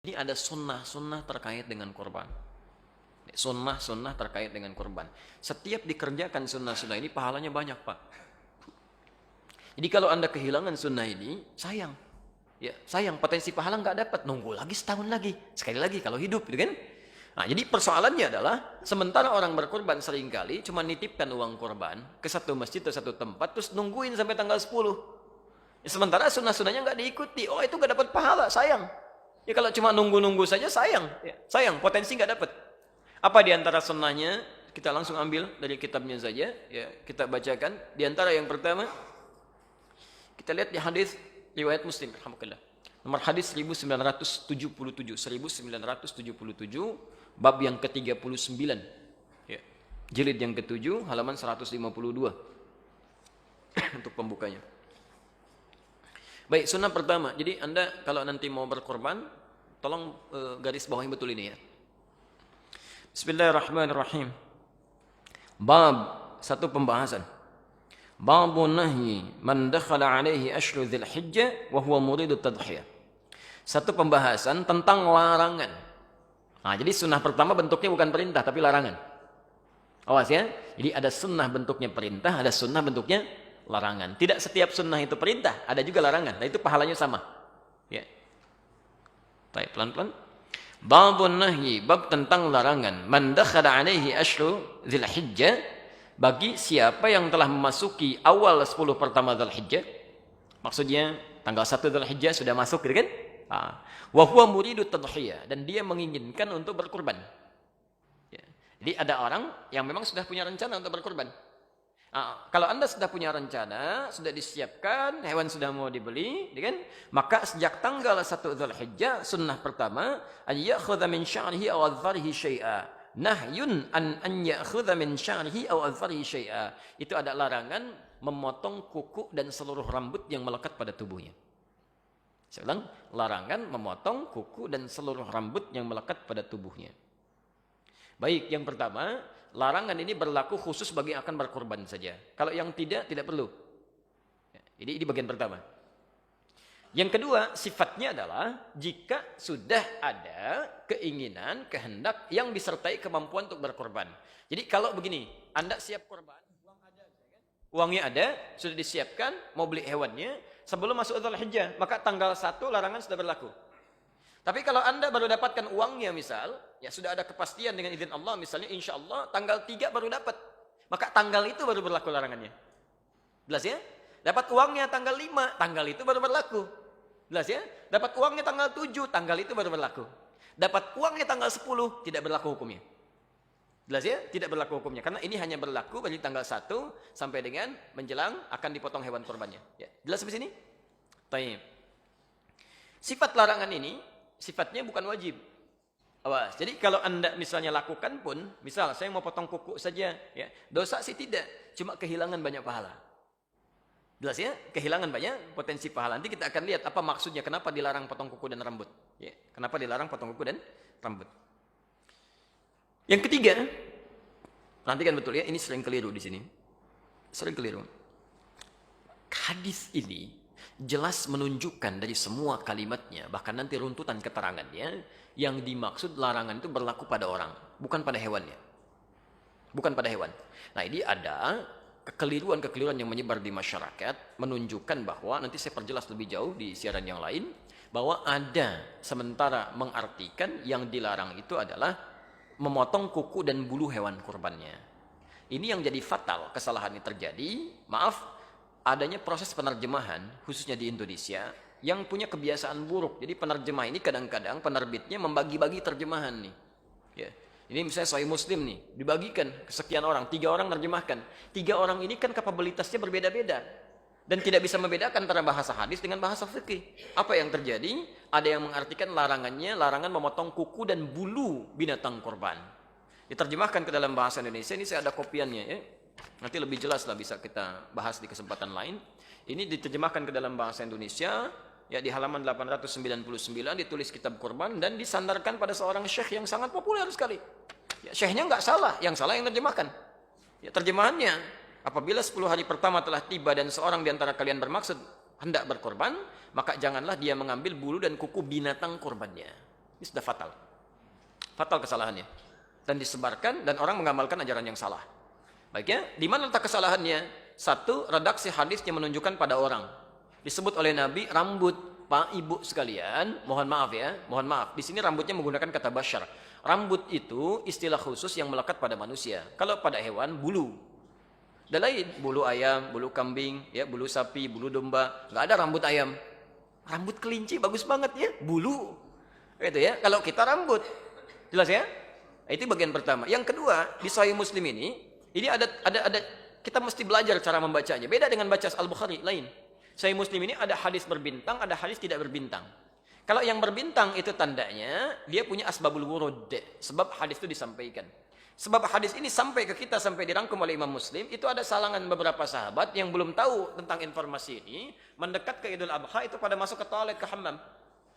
Ini ada sunnah-sunnah terkait dengan korban. Sunnah-sunnah terkait dengan korban. Setiap dikerjakan sunnah-sunnah ini pahalanya banyak, Pak. Jadi kalau Anda kehilangan sunnah ini, sayang. Ya, sayang, potensi pahala nggak dapat. Nunggu lagi setahun lagi. Sekali lagi kalau hidup, gitu kan? Nah, jadi persoalannya adalah, sementara orang berkorban seringkali cuma nitipkan uang korban ke satu masjid atau satu tempat, terus nungguin sampai tanggal 10. Ya, sementara sunnah-sunnahnya nggak diikuti. Oh, itu nggak dapat pahala, sayang. Ya kalau cuma nunggu-nunggu saja sayang, ya, sayang, potensi nggak dapat. Apa di antara sunnahnya? Kita langsung ambil dari kitabnya saja, ya, kita bacakan. Di antara yang pertama, kita lihat di hadis riwayat Muslim, alhamdulillah. Nomor hadis 1977, bab yang ke-39. Ya. Jilid yang ke-7, halaman 152. Untuk pembukanya. Baik, sunnah pertama. Jadi Anda kalau nanti mau berkorban, tolong garis bawahi betul ini ya. Bismillahirrahmanirrahim. Bab, satu pembahasan. Babun nahyi man dakhala alaihi ashru dzil hijjah wa huwa muridu tadhiyah. Satu pembahasan tentang larangan. Nah, jadi sunnah pertama bentuknya bukan perintah tapi larangan. Awas ya. Jadi ada sunnah bentuknya perintah, ada sunnah bentuknya larangan. Tidak setiap sunnah itu perintah, ada juga larangan. Nah, itu pahalanya sama. Ya. Baik, pelan-pelan. Babun nahyi, bab tentang larangan. Man dakhala alaihi ashru dzil hijjah, bagi siapa yang telah memasuki awal 10 pertama Dzulhijjah. Maksudnya tanggal 1 Dzulhijjah sudah masuk, gitu kan? Wa huwa muridu tadhiyah, dan dia menginginkan untuk berkurban. Ya. Jadi ada orang yang memang sudah punya rencana untuk berkurban. Kalau Anda sudah punya rencana, sudah disiapkan, hewan sudah mau dibeli, kan? Maka sejak tanggal 1 Dzulhijjah, sunnah pertama, an ya'khudha min sya'rihi aw adharihi syai'a. Nahyun an ya'khudha min sya'rihi aw adharihi syai'a. Itu ada larangan memotong kuku dan seluruh rambut yang melekat pada tubuhnya. Saya ulang, larangan memotong kuku dan seluruh rambut yang melekat pada tubuhnya. Baik, yang pertama, larangan ini berlaku khusus bagi yang akan berkorban saja. Kalau yang tidak perlu. Jadi ini bagian pertama. Yang kedua, sifatnya adalah jika sudah ada keinginan, kehendak yang disertai kemampuan untuk berkorban. Jadi kalau begini, Anda siap korban, uang ada, uangnya ada, sudah disiapkan, mau beli hewannya, sebelum masuk Dzulhijjah, maka tanggal 1 larangan sudah berlaku. Tapi kalau Anda baru dapatkan uangnya misal, ya sudah ada kepastian dengan izin Allah, misalnya insya Allah tanggal 3 baru dapat. Maka tanggal itu baru berlaku larangannya. Jelas ya? Dapat uangnya tanggal 5, tanggal itu baru berlaku. Jelas ya? Dapat uangnya tanggal 7, tanggal itu baru berlaku. Dapat uangnya tanggal 10, tidak berlaku hukumnya. Jelas ya? Tidak berlaku hukumnya. Karena ini hanya berlaku dari tanggal 1 sampai dengan menjelang akan dipotong hewan korbannya. Ya. Jelas sampai sini? Baik. Sifat larangan ini, sifatnya bukan wajib. Awas. Jadi kalau Anda misalnya lakukan pun, misal saya mau potong kuku saja, ya, dosa sih tidak, cuma kehilangan banyak pahala. Jelas ya? Kehilangan banyak potensi pahala. Nanti kita akan lihat apa maksudnya, kenapa dilarang potong kuku dan rambut. Ya. Kenapa dilarang potong kuku dan rambut. Yang ketiga, perhatikan betul ya, ini sering keliru di sini. Sering keliru. Hadis ini jelas menunjukkan dari semua kalimatnya, bahkan nanti runtutan keterangannya, yang dimaksud larangan itu berlaku pada orang, bukan pada hewannya. Bukan pada hewan. Nah, ini ada kekeliruan-kekeliruan yang menyebar di masyarakat, menunjukkan bahwa, nanti saya perjelas lebih jauh di siaran yang lain, bahwa ada sementara mengartikan yang dilarang itu adalah memotong kuku dan bulu hewan kurbannya. Ini yang jadi fatal, kesalahan ini terjadi, maaf, adanya proses penerjemahan, khususnya di Indonesia, yang punya kebiasaan buruk. Jadi penerjemah ini kadang-kadang penerbitnya membagi-bagi terjemahan nih. Ya. Ini misalnya Sahih Muslim nih, dibagikan ke sekian orang, 3 orang menerjemahkan. 3 orang ini kan kapabilitasnya berbeda-beda. Dan tidak bisa membedakan antara bahasa hadis dengan bahasa fikih. Apa yang terjadi? Ada yang mengartikan larangannya, larangan memotong kuku dan bulu binatang korban. Diterjemahkan ke dalam bahasa Indonesia, ini saya ada kopiannya ya. Nanti lebih jelas lah bisa kita bahas di kesempatan lain. Ini diterjemahkan ke dalam bahasa Indonesia, ya di halaman 899 ditulis kitab korban dan disandarkan pada seorang syekh yang sangat populer sekali. Ya, syekhnya nggak salah, yang salah yang terjemahkan. Ya, terjemahannya, apabila 10 hari pertama telah tiba dan seorang di antara kalian bermaksud hendak berkorban, maka janganlah dia mengambil bulu dan kuku binatang korbannya. Ini sudah fatal. Fatal kesalahannya. Dan disebarkan dan orang mengamalkan ajaran yang salah. Baiknya, di mana letak kesalahannya? Satu, redaksi hadisnya menunjukkan pada orang. Disebut oleh Nabi, rambut. Pak, Ibu sekalian, mohon maaf ya, mohon maaf. Di sini rambutnya menggunakan kata basyar. Rambut itu istilah khusus yang melekat pada manusia. Kalau pada hewan, bulu. Dan lain, bulu ayam, bulu kambing, ya, bulu sapi, bulu domba. Nggak ada rambut ayam. Rambut kelinci bagus banget ya, bulu. Gitu ya. Kalau kita rambut, jelas ya? Itu bagian pertama. Yang kedua, di Sahih Muslim ini ada kita mesti belajar cara membacanya. Beda dengan baca Al-Bukhari, lain. Sahih Muslim ini ada hadis berbintang, ada hadis tidak berbintang. Kalau yang berbintang itu tandanya dia punya asbabul wurud, sebab hadis itu disampaikan. Sebab hadis ini sampai ke kita, sampai dirangkum oleh Imam Muslim, itu ada salangan beberapa sahabat yang belum tahu tentang informasi ini, mendekat ke Idul Adha itu pada masuk ke toilet, ke hammam.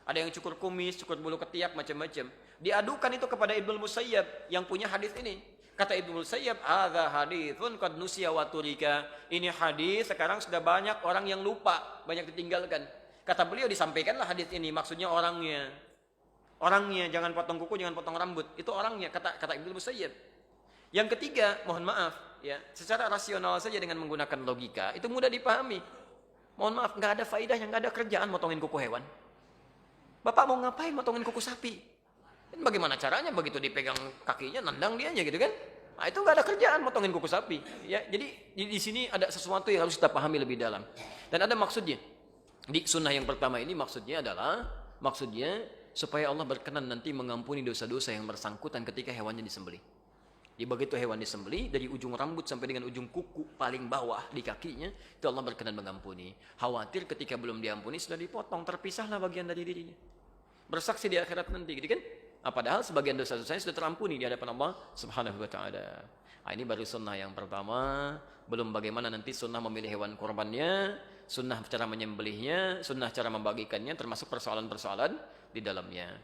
Ada yang cukur kumis, cukur bulu ketiak, macam-macam. Diadukan itu kepada Ibnu Musayyab yang punya hadis ini. Kata Ibnu Musayyab, "Hadza haditsun qad nusiya wa turika." Ini hadis sekarang sudah banyak orang yang lupa, banyak ditinggalkan. Kata beliau, disampaikanlah hadis ini, maksudnya orangnya. Orangnya, jangan potong kuku, jangan potong rambut. Itu orangnya, kata Ibnu Musayyab. Yang ketiga, mohon maaf, ya, secara rasional saja dengan menggunakan logika, itu mudah dipahami. Mohon maaf, nggak ada faedahnya, nggak ada kerjaan motongin kuku hewan. Bapak mau ngapain motongin kuku sapi? Dan bagaimana caranya? Begitu dipegang kakinya, nendang dianya gitu kan? Nah, itu nggak ada kerjaan motongin kuku sapi. Ya, jadi di sini ada sesuatu yang harus kita pahami lebih dalam. Dan ada maksudnya. Di sunnah yang pertama ini maksudnya supaya Allah berkenan nanti mengampuni dosa-dosa yang bersangkutan ketika hewannya disembelih. Di begitu hewan disembelih, dari ujung rambut sampai dengan ujung kuku paling bawah di kakinya, itu Allah berkenan mengampuni. Khawatir ketika belum diampuni sudah dipotong, terpisahlah bagian dari dirinya. Bersaksi di akhirat nanti, gitu kan? Nah, padahal sebagian dosa-dosanya sudah terampuni di hadapan Allah Subhanahu wa taala. Nah, ini baru sunnah yang pertama, belum bagaimana nanti sunnah memilih hewan kurbannya, sunnah cara menyembelihnya, sunnah cara membagikannya, termasuk persoalan-persoalan di dalamnya.